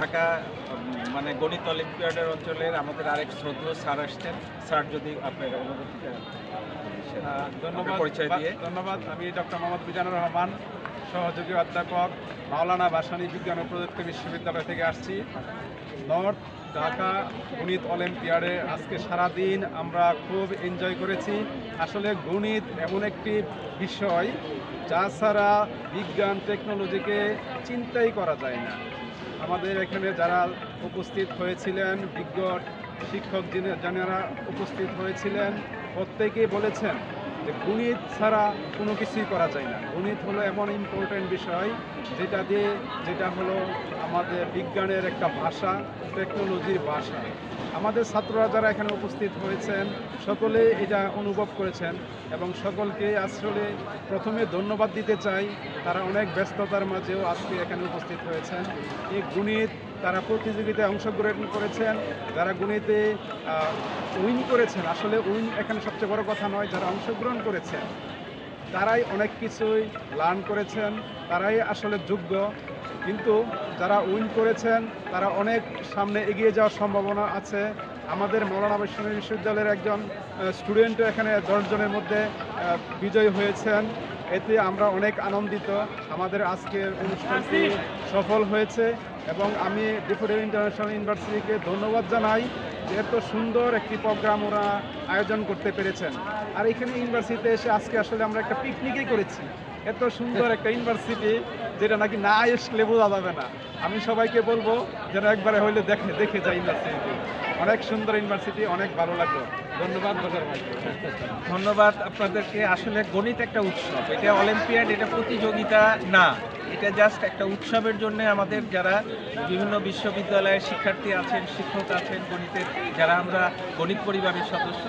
ঢাকা মানে গণিত অলিম্পিয়াডের অঞ্চলের আমাদের আরেক শ্রদ্ধেয় স্যার আসছেন। স্যার যদি আপনার অনুভূতিটা ধন্যবাদ। পরিচয় দিয়ে। ধন্যবাদ। আমি ডক্টর মোহাম্মদ মিজানুর রহমান, সহযোগী অধ্যাপক, মাওলানা ভাসানী বিজ্ঞান ও প্রযুক্তি বিশ্ববিদ্যালয় থেকে আসছি। নর্থ ঢাকা গণিত অলিম্পিয়াডে আজকে সারাদিন আমরা খুব এনজয় করেছি। আসলে গণিত এমন একটি বিষয় যা ছাড়া বিজ্ঞান টেকনোলজিকে চিন্তাই করা যায় না। আমাদের এখানে যারা উপস্থিত হয়েছিলেন, বিজ্ঞ শিক্ষক যারা উপস্থিত হয়েছিলেন, প্রত্যেকেই বলেছেন যে গণিত ছাড়া কোনো কিছুই করা যায় না। গণিত হলো এমন ইম্পর্টেন্ট বিষয় যেটা হলো আমাদের বিজ্ঞানের একটা ভাষা, টেকনোলজির ভাষা। আমাদের ছাত্ররা যারা এখানে উপস্থিত হয়েছেন সকলে এটা অনুভব করেছেন এবং সকলকে আসলে প্রথমে ধন্যবাদ দিতে চাই। তারা অনেক ব্যস্ততার মাঝেও আজকে এখানে উপস্থিত হয়েছেন। এই গণিত তারা প্রতিযোগিতায় অংশগ্রহণ করেছেন, যারা গণিতে উইন করেছেন। আসলে উইন এখানে সবচেয়ে বড় কথা নয়, যারা অংশগ্রহণ করেছেন তারাই অনেক কিছুই লার্ন করেছেন, তারাই আসলে যোগ্য। কিন্তু যারা উইন করেছেন তারা অনেক সামনে এগিয়ে যাওয়ার সম্ভাবনা আছে। আমাদের মাওলানা ভাসানী বিশ্ববিদ্যালয়ের একজন স্টুডেন্ট এখানে 10 জনের মধ্যে বিজয়ী হয়েছেন। এতে আমরা অনেক আনন্দিত। আমাদের আজকের অনুষ্ঠানটি সফল হয়েছে এবং আমি ডেফোডিল ইন্টারন্যাশনাল ইউনিভার্সিটিকে ধন্যবাদ জানাই যে এত সুন্দর একটি প্রোগ্রাম ওরা আয়োজন করতে পেরেছেন। আর এখানে ইউনিভার্সিটিতে এসে আজকে আসলে আমরা একটা পিকনিকই করেছি। এত সুন্দর একটা ইউনিভার্সিটি যেটা নাকি না আসলে বোঝা যাবে না। আমি সবাইকে বলবো যেন একবারে হইলে দেখে যায় ইউনিভার্সিটি। অনেক সুন্দর ইউনিভার্সিটি, অনেক ভালো লাগলো। ধন্যবাদ বসার ভাই। ধন্যবাদ আপনাদেরকে। আসলে গণিত একটা উৎসব, এটা অলিম্পিয়াড, এটা প্রতিযোগিতা না, এটা জাস্ট একটা উৎসবের জন্য আমাদের যারা বিভিন্ন বিশ্ববিদ্যালয়ের শিক্ষার্থী আছেন, শিক্ষক আছেন, গণিতের যারা আমরা গণিত পরিবারের সদস্য